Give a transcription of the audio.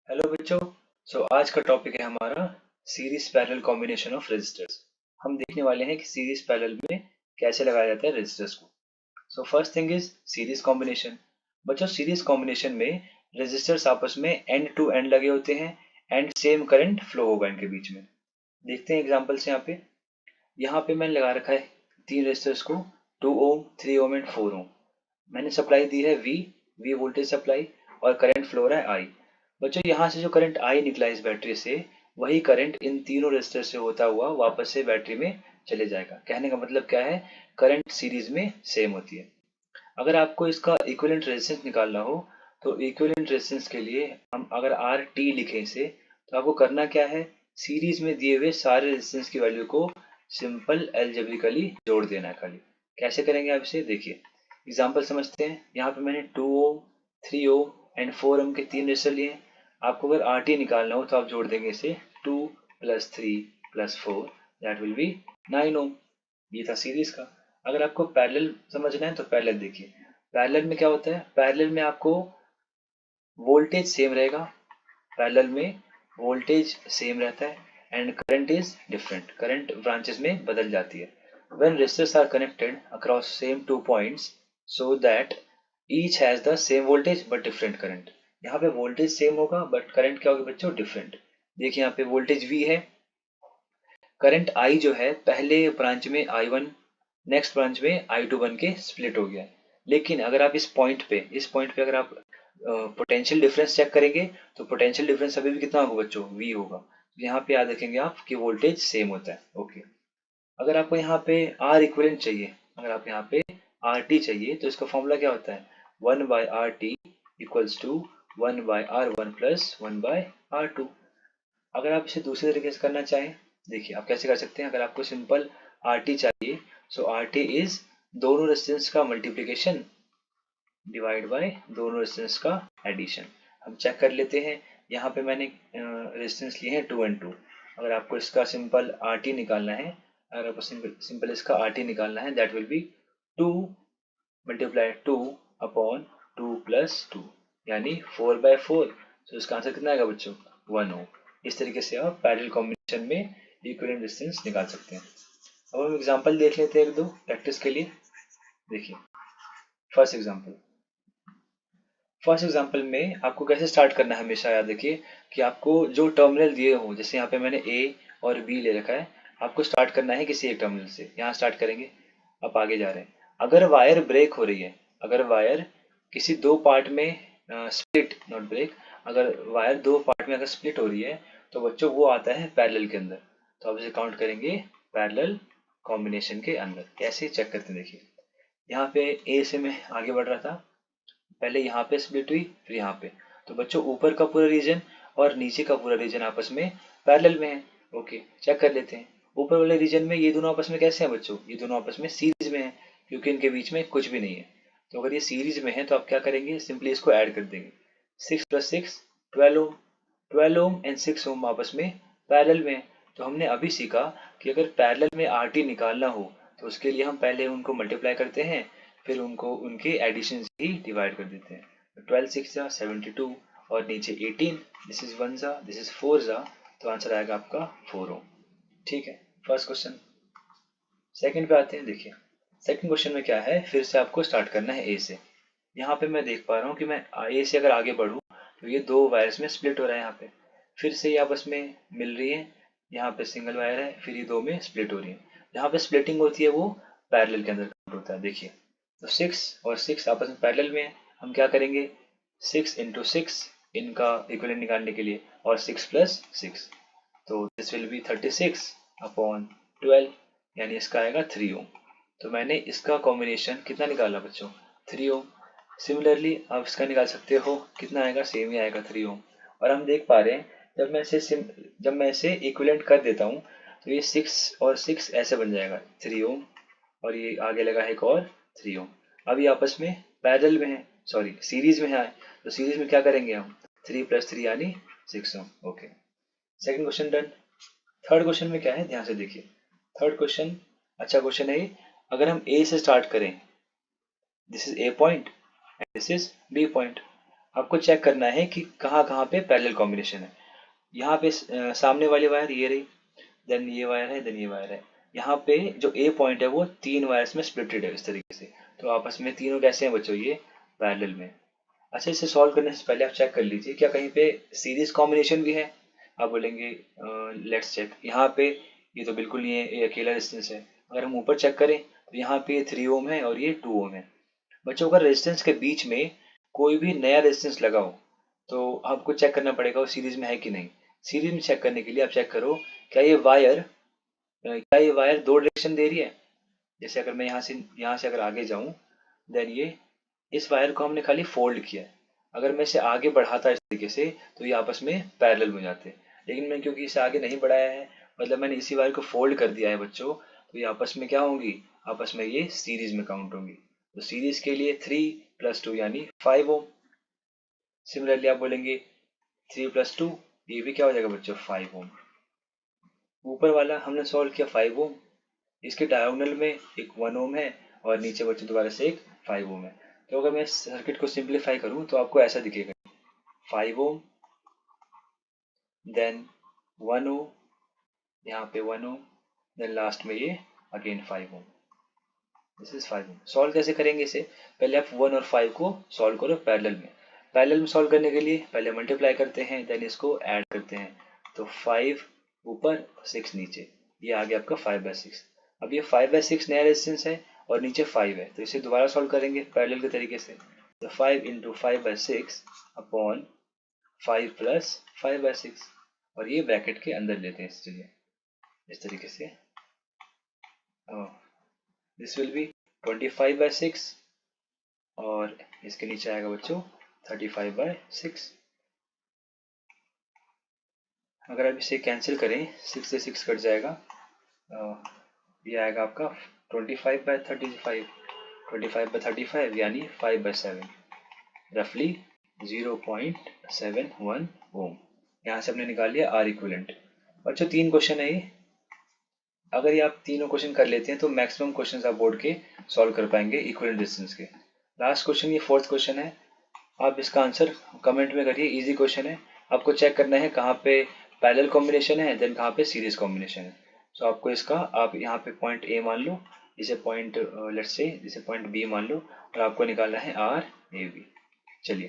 Hello बच्चों। आज का टॉपिक है हमारा series parallel combination of resistors. हम देखने वाले हैं कि सीरीज पैरेलल में कैसे लगाया जाता है रेजिस्टर्स को। First thing is series combination. बच्चों सीरीज कॉम्बिनेशन में रेजिस्टर्स आपस में एंड टू एंड लगे होते हैं एंड सेम करंट फ्लो होगा इनके बीच में। देखते हैं एग्जांपल्स यहाँ पे मैंने लगा रखा है तीन रेजिस्टर्स को 2 ओम 3 ओम एंड 4 ओम। मैंने सप्लाई दी है वी वोल्टेज सप्लाई और करंट फ्लो हो रहा है आई। बच्चों यहाँ से जो करंट आई निकला इस बैटरी से वही करंट इन तीनों रेजिस्टर से होता हुआ वापस से बैटरी में चले जाएगा। कहने का मतलब क्या है, करंट सीरीज में सेम होती है। अगर आपको इसका इक्विवेलेंट रेजिस्टेंस निकालना हो तो इक्विवेलेंट रेजिस्टेंस के लिए हम अगर आर टी लिखें इसे तो आपको करना क्या है, सीरीज में दिए हुए सारे रेजिस्टेंस की वैल्यू को सिंपल एल्जेब्रिकली जोड़ देना है खाली। कैसे करेंगे आप इसे देखिए, एग्जाम्पल समझते हैं। यहाँ पे मैंने 2 ओम 3 ओम एंड 4 ओम के तीन रेजिस्टर लिए। आपको अगर आर टी निकालना हो तो आप जोड़ देंगे इसे 2 + 3 + 4 दैट विल बी 9 ओम। ये था सीरीज का। अगर आपको पैरेलल समझना है तो पैरेलल देखिए। पैरेलल में क्या होता है, पैरेलल में आपको वोल्टेज सेम रहेगा, पैरेलल में वोल्टेज सेम रहता है and current is different, current branches में बदल जाती है। When resistors are connected across same 2 points so that each has the same voltage but different current. यहाँ पे वोल्टेज सेम होगा बट करंट क्या होगा बच्चों, डिफरेंट। देखिए यहाँ पे वोल्टेज V है, करंट I जो है पहले ब्रांच में I1 नेक्स्ट ब्रांच में I2 बन के स्प्लिट हो गया। लेकिन अगर आप इस पॉइंट पे अगर आप पोटेंशियल डिफरेंस चेक करेंगे तो पोटेंशियल डिफरेंस अभी भी कितना होगा बच्चों, V होगा। यहाँ पे याद रखेंगे आप कि वोल्टेज सेम होता है। ओके, अगर आपको यहाँ पे R इक्विवेलेंट चाहिए, अगर आप यहाँ पे RT चाहिए तो इसका फॉर्मूला क्या होता है, 1/RT = 1/R1 + 1/R2। अगर आप इसे दूसरे तरीके से करना चाहें, देखिए आप कैसे कर सकते हैं। अगर आपको सिंपल RT चाहिए सो RT इज दोनों रेजिस्टेंस का मल्टीप्लिकेशन डिवाइड बाय दोनों रेजिस्टेंस का एडिशन। हम चेक कर लेते हैं। यहाँ पे मैंने रेजिस्टेंस लिए हैं 2 और 2। अगर आपको इसका सिंपल RT निकालना है, अगर आपको सिंपल इसका RT निकालना है दैट विल बी 2 × 2 अपॉन 2 + 2 यानी 4/4। तो इसका आंसर कितना आएगा बच्चों, 1 ओम। इस तरीके से आप पैरेलल कॉम्बिनेशन में इक्विवेलेंट रेजिस्टेंस निकाल सकते हैं। अब हम एग्जांपल देख लेते हैं एक दो प्रैक्टिस के लिए। देखिए फर्स्ट एग्जांपल में आपको कैसे स्टार्ट करना है, हमेशा याद रखिए कि आपको जो टर्मिनल दिए हो, जैसे यहाँ पे मैंने A और B ले रखा है, आपको स्टार्ट करना है किसी एक टर्मिनल से। यहाँ स्टार्ट करेंगे, आप आगे जा रहे हैं। अगर वायर ब्रेक हो रही है, अगर वायर किसी दो पार्ट में स्प्लिट नॉट ब्रेक, अगर वायर दो पार्ट में अगर स्प्लिट हो रही है तो बच्चों वो आता है पैरेलल के अंदर। तो आप इसे काउंट करेंगे पैरेलल कॉम्बिनेशन के अंदर। कैसे चेक करते हैं देखिए, यहाँ पे A से मैं आगे बढ़ रहा था, पहले यहाँ पे स्प्लिट हुई फिर यहाँ पे। तो बच्चों ऊपर का पूरा रीजन और नीचे का पूरा रीजन आपस में पैरेलल में है। ओके, चेक कर लेते हैं। ऊपर वाले रीजन में ये दोनों आपस में कैसे हैं बच्चों, ये दोनों आपस में सीरीज में है क्योंकि इनके बीच में कुछ भी नहीं है। तो अगर ये सीरीज में है तो आप क्या करेंगे, सिंपली इसको ऐड कर देंगे। 6 + 6 12 ओम, 12 ओम एंड 6 ओम आपस में पैरेलल में है। तो हमने अभी सीखा कि अगर पैरेलल में RT निकालना हो तो उसके लिए हम पहले उनको मल्टीप्लाई करते हैं, फिर उनको उनके एडिशन से ही डिवाइड कर देते हैं। 12 6 जा 72 और नीचे 18, दिस इज 1 जा दिस इज 4 जा, तो आंसर आएगा आपका 4 ओम। ठीक है, फर्स्ट क्वेश्चन। सेकंड पे आते हैं। देखिए सेकंड क्वेश्चन में क्या है, फिर से आपको स्टार्ट करना है A से। यहाँ पे मैं देख पा रहा हूँ कि मैं A से अगर आगे बढ़ूँ तो ये दो वायर्स में स्प्लिट हो रहा है। यहाँ पे फिर से ये आपस में मिल रही है, यहाँ पे सिंगल वायर है, फिर ये दो में स्प्लिट हो रही है। जहाँ पे स्प्लिटिंग होती है वो पैरेलल के अंदर काउंट होता है। देखिए तो 6 और 6 आपस में पैरेलल में है। हम क्या करेंगे, 6 × 6 इनका इक्विवेलेंट निकालने के लिए, और 6 + 6, तो दिस विल बी 36 अपॉन 12 यानी इसका आएगा 3 ओम। तो मैंने इसका कॉम्बिनेशन कितना निकाला बच्चों, 3 ओम। सिमिलरली आप इसका निकाल सकते हो, कितना आएगा, सेम ही आएगा 3 ओम। और हम देख पा रहे हैं जब मैं इसे इक्विवेलेंट कर देता हूँ तो ये 6 और 6 ऐसे बन जाएगा 3 ओम, और ये आगे लगा है एक और 3 ओम। अब ये आपस में पैरेलल में है, सॉरी सीरीज में है। तो सीरीज में क्या करेंगे हम, 3 + 3 यानी 6 ohm. Okay, second question done. Third question में क्या है, ध्यान से देखिए। थर्ड क्वेश्चन अच्छा क्वेश्चन है। अगर हम A से स्टार्ट करें, this is A point and this is B point. आपको चेक करना है कि कहाँ कहाँ पे पैरेलल कॉम्बिनेशन है। यहाँ पे सामने वाली वायर ये रही, देन ये वायर है, देन ये वायर है। यहाँ पे जो ए पॉइंट है वो 3 वायर्स में स्प्लिटेड है इस तरीके से। तो आपस में तीनों कैसे हैं बच्चों, ये पैरेलल में। अच्छा, इसे सॉल्व करने से पहले आप चेक कर लीजिए क्या कहीं पे सीरीज कॉम्बिनेशन भी है। आप बोलेंगे लेट्स चेक। यहाँ पे ये तो बिल्कुल नहीं है, ये अकेला रेजिस्टेंस है। अगर हम ऊपर चेक करें तो यहाँ पे 3 ओम है और ये 2 ओम है। बच्चों, अगर रेजिस्टेंस के बीच में कोई भी नया रेजिस्टेंस लगा हो तो आपको चेक करना पड़ेगा वो सीरीज में है कि नहीं। सीरीज में चेक करने के लिए आप चेक करो क्या ये वायर दो डायरेक्शन दे रही है। जैसे अगर मैं यहाँ से अगर आगे जाऊं, देन ये इस वायर को हमने खाली फोल्ड किया है। अगर मैं इसे आगे बढ़ाता इस तरीके से तो ये आपस में पैरेलल हो जाते हैं। लेकिन मैं क्योंकि इसे आगे नहीं बढ़ाया है, मतलब मैंने इसी वायर को फोल्ड कर दिया है बच्चों, तो ये आपस में क्या होंगी, आपस में ये सीरीज में काउंट होंगी। तो सीरीज के लिए 3 + 2 यानी 5 ओम। सिमिलरली आप बोलेंगे 3 + 2, ये भी क्या हो जाएगा बच्चों, 5 ओम। ऊपर वाला हमने सॉल्व किया 5 ओम, इसके डायगोनल में एक 1 ओम है और नीचे बच्चों दोबारा से एक 5 ओम है। तो अगर मैं इस सर्किट को सिंप्लीफाई करूं तो आपको ऐसा दिखेगा, 5 ओम, देन 1 ओम, यहाँ पे 1 ओम, देन लास्ट में ये again 5 ohm. This is 5 ohm. Solve कैसे करेंगे इसे, पहले आप 1 और 5 को सॉल्व करो पैरेलल में। पैरेलल में सॉल्व करने के लिए पहले मल्टीप्लाई करते हैं, देन इसको ऐड करते हैं। तो 5 ऊपर 6 नीचे, ये आ गया आपका 5/6। अब ये 5/6 नया रेजिस्टेंस है और नीचे 5 है, तो इसे दोबारा सॉल्व करेंगे पैरेलल के तरीके से। तो 5 × 5/6 अपॉन 5 + 5/6, और ये ब्रैकेट के अंदर लेते हैं इस तरीके से। दिस विल बी 25/6 और इसके नीचे आएगा बच्चों 35/6। अगर आप इसे कैंसिल करें, 6 से 6 कट जाएगा, ये आएगा आपका 25/35, 25/35 यानी 5/7, रफली 0.71 ओम। यहाँ से हमने निकाल लिया आर इक्विवेलेंट। बच्चों 3 क्वेश्चन है ये, अगर ये आप तीनों क्वेश्चन कर लेते हैं तो मैक्सिमम क्वेश्चंस आप बोर्ड के सॉल्व कर पाएंगे इक्विवेलेंट रेजिस्टेंस के। लास्ट क्वेश्चन, ये 4th क्वेश्चन है, आप इसका आंसर कमेंट में करिए। इजी क्वेश्चन है, आपको चेक करना है कहाँ पे पैरेलल कॉम्बिनेशन है, देन कहाँ पे सीरीज कॉम्बिनेशन है। तो आपको इसका, आप यहाँ पे पॉइंट ए मान लो, इसे पॉइंट लेट्स से इसे पॉइंट बी मान लो, और आपको निकालना है आर ए बी। चलिए